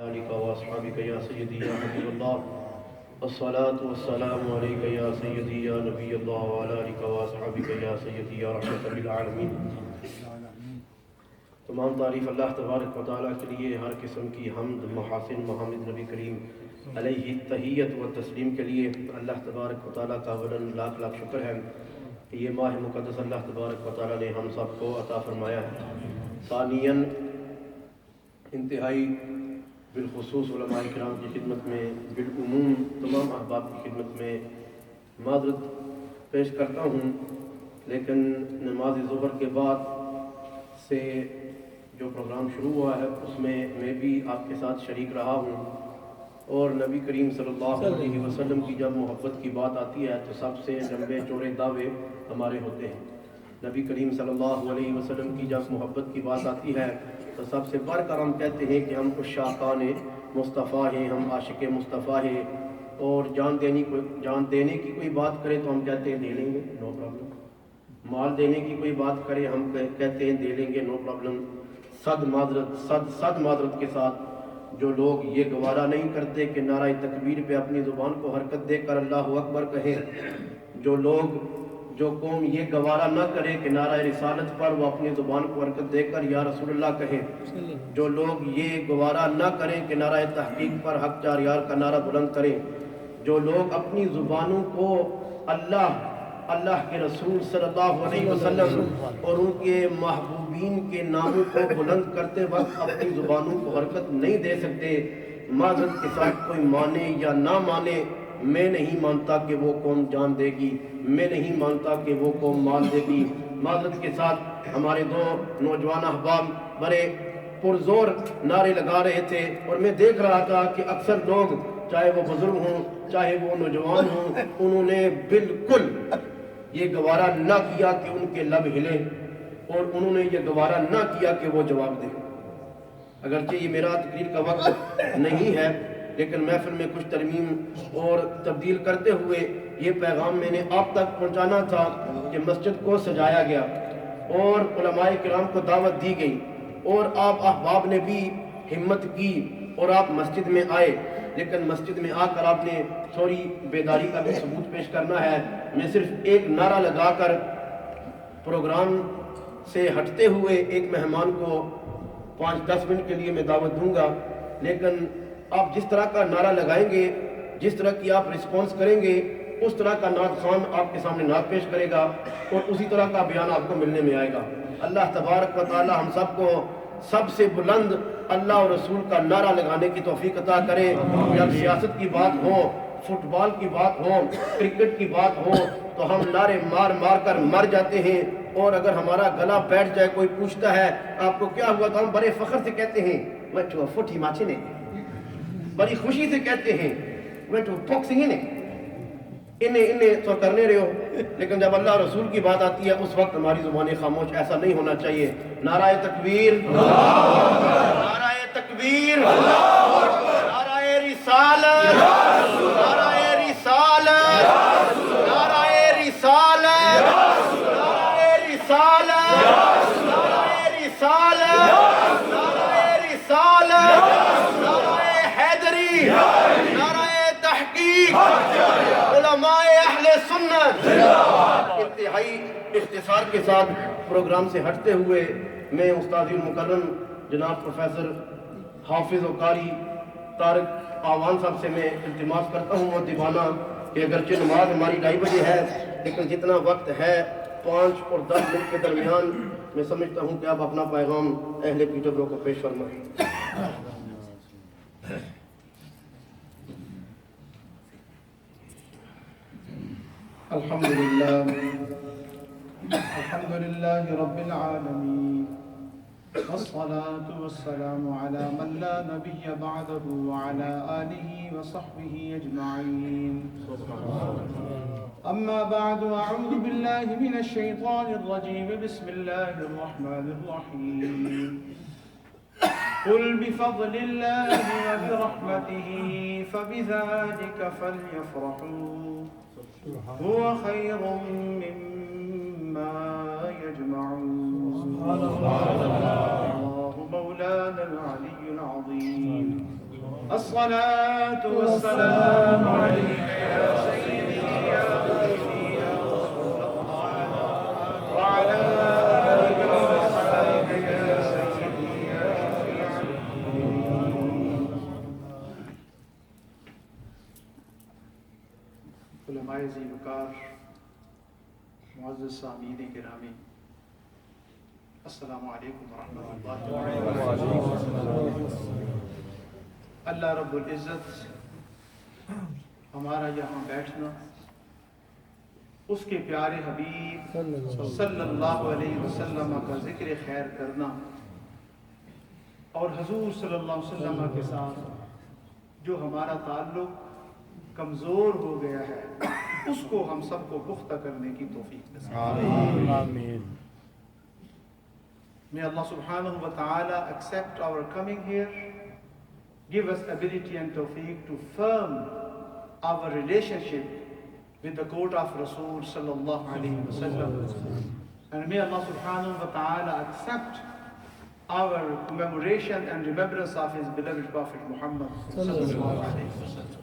آلك وأصحابك يا سيدي يا حبيب الله الصلاة والسلام عليك يا سيدي يا نبي الله وعلى آلك وأصحابك يا سيدي يا رحمة للعالمين. تمام تعریف اللہ تبارک و تعالیٰ کے لیے، ہر قسم کی حمد محاسن محمد نبی کریم علیہ تحیت و تسلیم کے لیے اللہ تبارک و تعالیٰ کا اولاً لاکھ لاکھ شکر ہے کہ یہ ماہ مقدس اللہ تبارک و تعالیٰ نے ہم سب کو عطا فرمایا ہے. ثانیاً انتہائی بالخصوص علماء کرام کی خدمت میں، بالعموم تمام احباب کی خدمت میں معذرت پیش کرتا ہوں، لیکن نماز ظہر کے بعد سے جو پروگرام شروع ہوا ہے اس میں بھی آپ کے ساتھ شریک رہا ہوں، اور نبی کریم صلی اللہ علیہ وسلم کی جب محبت کی بات آتی ہے تو سب سے لمبے چوڑے دعوے ہمارے ہوتے ہیں. نبی کریم صلی اللہ علیہ وسلم کی جب محبت کی بات آتی ہے تو سب سے بڑھ کر ہم کہتے ہیں کہ ہم عشاقان مصطفیٰ ہیں، ہم عاشق مصطفیٰ ہیں، اور جان دینے کی کوئی بات کرے تو ہم کہتے ہیں دے لیں گے، نو پرابلم. مال دینے کی کوئی بات کرے ہم کہتے ہیں دے لیں گے، نو پرابلم. صد معذرت کے ساتھ جو لوگ یہ گوارا نہیں کرتے کہ نعرہ تکبیر پہ اپنی زبان کو حرکت دے کر اللہ اکبر کہیں، جو قوم یہ گوارا نہ کرے کہ نعرہ رسالت پر وہ اپنی زبان کو حرکت دے کر یا رسول اللہ کہیں، جو لوگ یہ گوارا نہ کریں کہ نعرہ تحقیق پر حق چار یار کا نعرہ بلند کریں، جو لوگ اپنی زبانوں کو اللہ کے رسول صلی اللہ علیہ وسلم اور ان کے محبوبین کے ناموں کو بلند کرتے وقت اپنی زبانوں کو حرکت نہیں دے سکتے، معذرت کے ساتھ کوئی مانے یا نہ مانے، میں نہیں مانتا کہ وہ قوم جان دے گی، میں نہیں مانتا کہ وہ قوم مال دے گی. معذرت کے ساتھ ہمارے دو نوجوان احباب بڑے پرزور نعرے لگا رہے تھے، اور میں دیکھ رہا تھا کہ اکثر لوگ چاہے وہ بزرگ ہوں چاہے وہ نوجوان ہوں، انہوں نے بالکل یہ گوارا نہ کیا کہ ان کے لب ہلیں، اور انہوں نے یہ گوارا نہ کیا کہ وہ جواب دیں. اگرچہ یہ میرا تقریر کا وقت نہیں ہے، لیکن محفل میں کچھ ترمیم اور تبدیل کرتے ہوئے یہ پیغام میں نے آپ تک پہنچانا تھا کہ مسجد کو سجایا گیا اور علماء کرام کو دعوت دی گئی، اور آپ احباب نے بھی ہمت کی اور آپ مسجد میں آئے، لیکن مسجد میں آ کر آپ نے تھوڑی بیداری کا بھی ثبوت پیش کرنا ہے. میں صرف ایک نعرہ لگا کر پروگرام سے ہٹتے ہوئے ایک مہمان کو 5-10 منٹ کے لیے میں دعوت دوں گا، لیکن آپ جس طرح کا نعرہ لگائیں گے، جس طرح کی آپ رسپانس کریں گے، اس طرح کا نعت خوان آپ کے سامنے نعت پیش کرے گا اور اسی طرح کا بیان آپ کو ملنے میں آئے گا. اللہ تبارک و تعالی ہم سب کو سب سے بلند اللہ اور رسول کا نعرہ لگانے کی توفیق عطا کرے. جب سیاست کی بات ہو، فٹ بال کی بات ہو، کرکٹ کی بات ہو تو ہم نعرے مار کر مر جاتے ہیں، اور اگر ہمارا گلا بیٹھ جائے، کوئی پوچھتا ہے آپ کو کیا ہوا تو ہم بڑے فخر سے کہتے ہیں میں تو فٹ ہی ماچے نے، بڑی خوشی سے کہتے ہیں میں تو باکسنگ نے انہیں تو کرنے رہے ہو. لیکن جب اللہ رسول کی بات آتی ہے اس وقت ہماری زبانیں خاموش. ایسا نہیں ہونا چاہیے. نعرہ تکبیر، نعرہ تکبیر، نعرہ رسالت، نعرہ رسالت، نعرہ رسالت، نعرہ رسالت، نعرہ رسالت، نعرہ رسالت، نعرہ حیدری، نعرہ تحقیق، علماء اہل سنت. انتہائی اختصار کے ساتھ پروگرام سے ہٹتے ہوئے میں استاد المکرم جناب پروفیسر حافظ و قاری طارق آوان صاحب سے میں التماس کرتا ہوں مؤدبانہ کہ اگرچہ نماز ہماری 2:30 بجے ہے، لیکن جتنا وقت ہے 5 اور 10 منٹ کے درمیان میں سمجھتا ہوں کہ آپ اپنا پیغام اہل پیٹربرو کو پیش فرمائیں. الحمد لله رب العالمين، والصلاة والسلام على من لا نبي بعده وعلى آله وصحبه أجمعين. أما بعد، أعوذ بالله من الشيطان الرجيم. بسم الله الرحمن الرحيم. قل بفضل الله وبرحمته فبذلك فليفرحوا هو خير مما يجمعون. الله مولانا العلي العظيم. الصلاة والسلام عليك يا سيدي يا حبيبي يا رسول الله وعلى آلك وصحبك يا سيدي يا علماء ذی وقار، معزز سامعین گرامی، السلام علیکم ورحمۃ اللہ وبرکاتہ۔ اللہ رب العزت ہمارا یہاں بیٹھنا، اس کے پیارے حبیب صلی اللہ علیہ وسلم کا ذکر خیر کرنا اور حضور صلی اللہ علیہ وسلم کے ساتھ جو ہمارا تعلق کمزور ہو گیا ہے، اس کو ہم سب کو پختہ کرنے کی توفیق نصیب فرمائے۔ آمین۔ May Allah subhanahu wa ta'ala accept our coming here, give us ability and tawfiq to firm our relationship with the court of Rasul sallallahu alayhi wa sallam. And may Allah subhanahu wa ta'ala accept our commemoration and remembrance of his beloved Prophet Muhammad sallallahu alayhi wa sallam.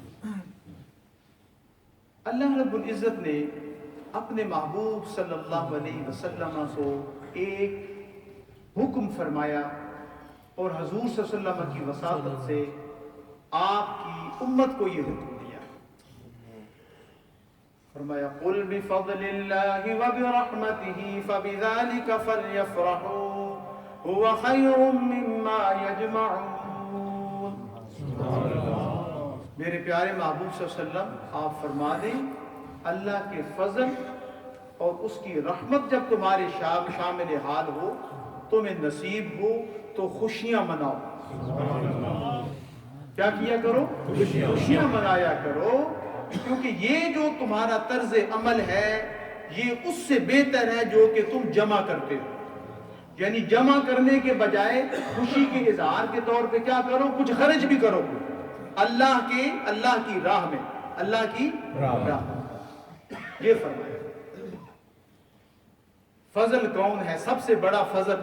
اللہ رب العزت نے اپنے محبوب صلی اللہ علیہ وسلم کو ایک حکم فرمایا اور حضور صلی اللہ علیہ وسلم کی وساطت سے آپ کی امت کو یہ حکم دیا، فرمایا قل بفضل اللہ وبرحمتہ فبذلک فلیفرحوا هو خیر مما یجمعون۔ میرے پیارے محبوب صلی اللہ علیہ وسلم آپ فرما دیں اللہ کے فضل اور اس کی رحمت جب تمہارے شامل حال ہو، تمہیں نصیب ہو تو خوشیاں مناؤ۔ کیا کیا کرو؟ خوشیاں منایا کرو، کیونکہ یہ جو تمہارا طرز عمل ہے یہ اس سے بہتر ہے جو کہ تم جمع کرتے ہو۔ یعنی جمع کرنے کے بجائے خوشی کے اظہار کے طور پہ کیا کرو؟ کچھ خرچ بھی کرو اللہ کی راہ میں، اللہ کی راہ میں۔ یہ فرمایا فضل کون ہے؟ سب سے بڑا فضل،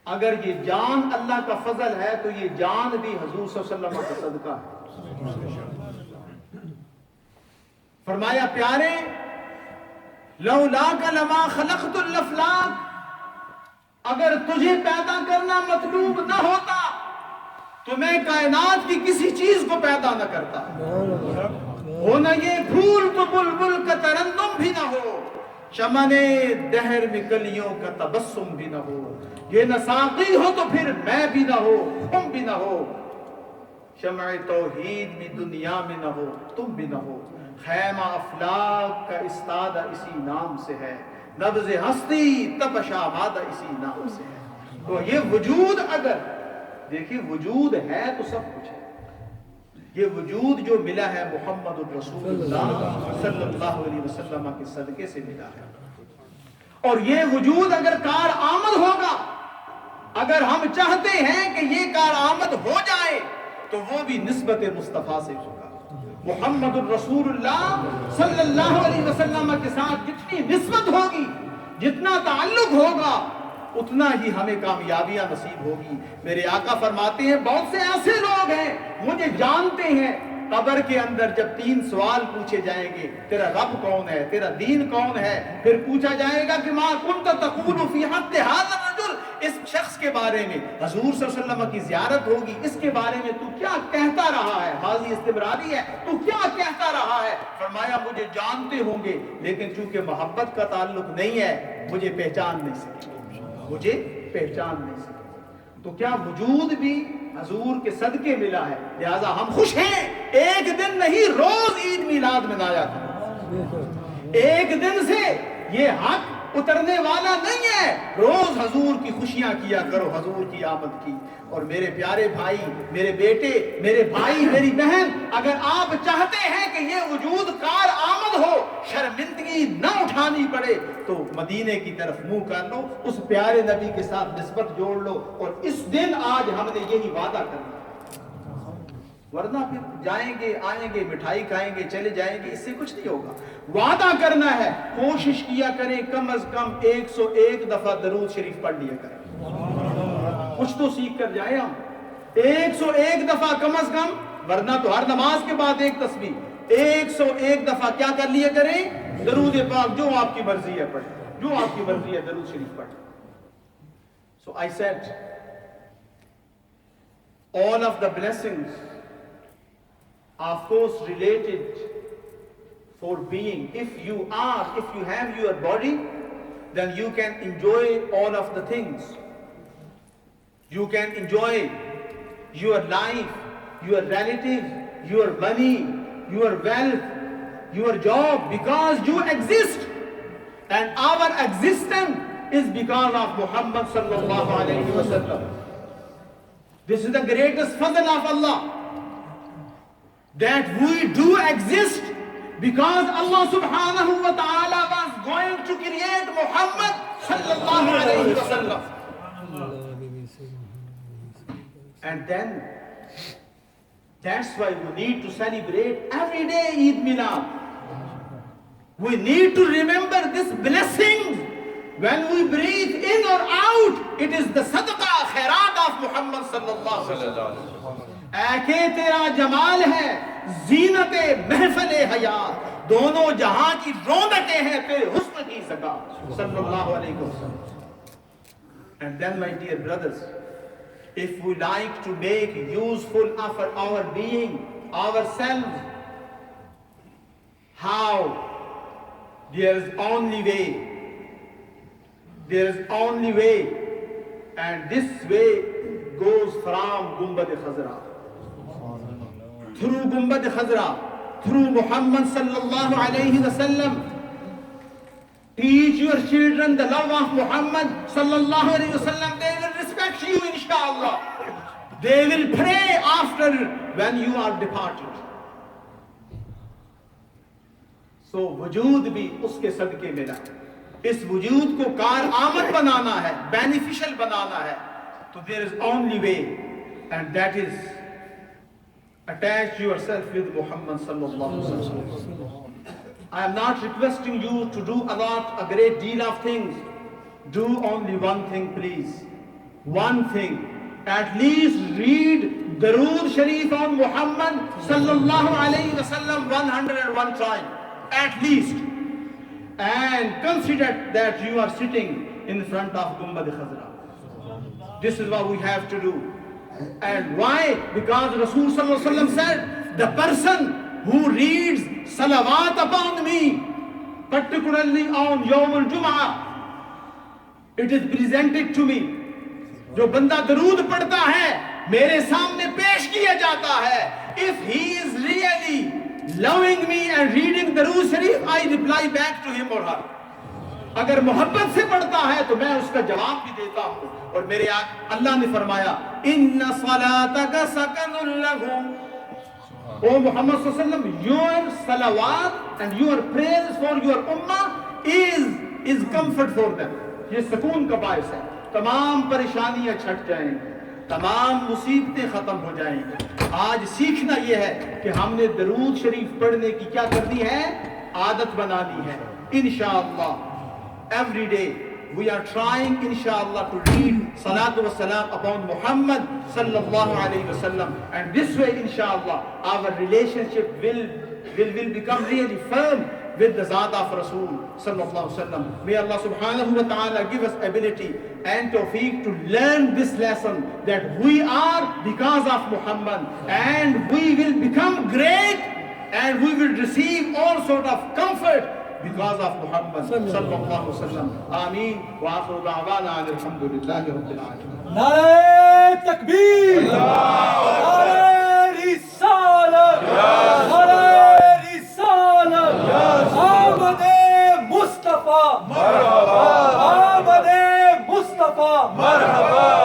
اگر یہ جان اللہ کا فضل ہے تو یہ جان بھی حضور صلی اللہ علیہ وسلم کا صدقہ ہے۔ فرمایا پیارے لولاک لما خلقت الافلاک، اگر تجھے پیدا کرنا مطلوب نہ ہوتا تو میں کائنات کی کسی چیز کو پیدا نہ کرتا، ہو نہ یہ پھول تو بلبل کا ترنم بھی نہ ہو، چمن دہر میں کلیوں کا تبسم بھی نہ ہو، یہ نہ ساقی ہو تو پھر میں بھی نہ ہو، تم بھی نہ ہو، شمع توحید بھی دنیا میں نہ ہو، تم بھی نہ ہو، خیمہ افلاک کا استادہ اسی نام سے ہے، نبض ہستی تپش آبادہ اسی نام سے ہے۔ تو یہ وجود، اگر دیکھیں وجود ہے تو سب کچھ ہے، یہ وجود جو ملا ہے محمد الرسول اللہ صلی اللہ علیہ وسلم کے صدقے سے ملا ہے، اور یہ وجود اگر کارآمد ہوگا، اگر ہم چاہتے ہیں کہ یہ کارآمد ہو جائے تو وہ بھی نسبت مصطفیٰ سے ہوگا۔ محمد الرسول اللہ صلی اللہ علیہ وسلم کے ساتھ جتنی نسبت ہوگی، جتنا تعلق ہوگا، اتنا ہی ہمیں کامیابیاں نصیب ہوگی۔ میرے آقا فرماتے ہیں بہت سے ایسے لوگ ہیں مجھے جانتے ہیں، قبر کے اندر جب 3 سوال پوچھے جائیں گے، تیرا رب کون ہے، تیرا دین کون ہے، پھر پوچھا جائے گا کہ ما کنت تقول فی حق ھذا الرجل، اس شخص کے بارے میں حضور صلی اللہ علیہ وسلم کی زیارت ہوگی، اس کے بارے میں تو کیا کہتا رہا ہے، ماضی استمراری ہے، تو کیا کہتا رہا ہے؟ فرمایا مجھے جانتے ہوں گے لیکن چونکہ محبت کا تعلق نہیں ہے مجھے پہچان نہیں سکے، مجھے پہچان نہیں سکے۔ تو کیا وجود بھی حضور کے صدقے ملا ہے، لہذا ہم خوش ہیں۔ ایک دن نہیں، روز عید میلاد منایا کرو، ایک دن سے یہ حق اترنے والا نہیں ہے، روز حضور کی خوشیاں کیا کرو، حضور کی آمد کی۔ اور میرے پیارے بھائی، میرے بیٹے، میرے بھائی، میری بہن، اگر آپ چاہتے ہیں کہ یہ وجود کارآمد ہو، شرمندگی نہ اٹھانی پڑے، تو مدینے کی طرف منہ کر لو، اس پیارے نبی کے ساتھ نسبت جوڑ لو، اور اس دن آج ہم نے یہی وعدہ کرنا، ورنہ پھر جائیں گے آئیں گے مٹھائی کھائیں گے چلے جائیں گے، اس سے کچھ نہیں ہوگا۔ وعدہ کرنا ہے، کوشش کیا کریں کم از کم 101 دفعہ درود شریف پڑھ لیا کریں، کچھ تو سیکھ کر جائیں ہم۔ 101 دفعہ کم از کم، ورنہ تو ہر نماز کے بعد ایک تسبیح، 101 دفعہ کیا کر لیا کریں؟ درود پاک، جو آپ کی مرضی ہے پڑھیں، جو آپ کی مرضی ہے درود شریف پڑھیں. So I said, all of the blessings are of course related for being. If you have your body, then you can enjoy all of the things. You can enjoy your life, your relatives, your money, your wealth, your job, because you exist. And our existence is because of Muhammad sallallahu alayhi wa sallam. This is the greatest fadl of Allah, that we do exist because Allah subhanahu wa ta'ala was going to create Muhammad sallallahu alayhi wa sallam. And then that's why we need to celebrate every day Eid Milad. We need to remember this blessing. When we breathe in or out, it is the sadaqah, khairat of Muhammad sallallahu alaihi wasallam. اے تیرا جمال ہے، زینت محفل حیات، دونوں جہاں کی رونقیں ہیں تیرے حسن کی زکات صلی اللہ علیہ وسلم. And then my dear brothers, if we like to make useful of our being, ourselves, how? There is only way. There is only way, and this way goes from Gumbad Khazra. Through Gumbad Khazra, through Muhammad sallallahu alayhi wa sallam. Teach your children the love of Muhammad sallallahu alayhi wa sallam. They will respect you, inshallah. They will pray after when you are departed. So وجود بھی اس کے صدقے ملا. اس وجود کو کارآمد بنانا ہے، beneficial بنانا ہے. تو there is only way, and that is attach yourself with Muhammad sallallahu alaihi wasallam. I am not requesting you to do a great deal of things. Do only one thing, please. One thing. At least read Darood Sharif on Muhammad sallallahu alaihi wasallam 101 times. At least. And consider that you are sitting in front of Gumbad Khazra. This is what we have to do. And why? Because Rasul sallallahu alaihi wasallam said, the person who reads salawat upon me, particularly on Yawm al-Jum'ah, it is presented to me. جو بندہ درود پڑھتا ہے میرے سامنے پیش کیا جاتا ہے. If he is really loving me and reading Darood Sharif, I reply back to him or her. اگر محبت سے پڑھتا ہے تو میں اس کا جواب بھی دیتا ہوں. اور میرے اللہ نے فرمایا ان صلاتک سکن لہم. او محمد صلی اللہ علیہ وسلم, your salawat and your prayers for your ummah is comfort for them. یہ سکون کا باعث ہے. تمام پریشانیاں چھٹ جائیں, تمام مصیبتیں ختم ہو جائیں. آج سیکھنا یہ ہے کہ ہم نے درود شریف پڑھنے کی کیا کرنی ہے, عادت بنانی ہے. انشاءاللہ every day we are trying inshallah to read salatu wa salam upon Muhammad sallallahu alayhi wa sallam, and this way inshallah our relationship will become really firm with the zat of Rasul sallallahu alaihi wasallam. May Allah subhanahu wa ta'ala give us ability and tawfiq to learn this lesson, that we are because of Muhammad, and we will become great and we will receive all sort of comfort because of Muhammad sallallahu alaihi wasallam. Ameen wa akhiru da'wana alhamdulillahi rabbil alamin. نعرہ تکبیر, نعرہ رسالت, نعرہ رسالت, آمد مصطفیٰ, مرحبا, آمد مصطفیٰ, مرحبا.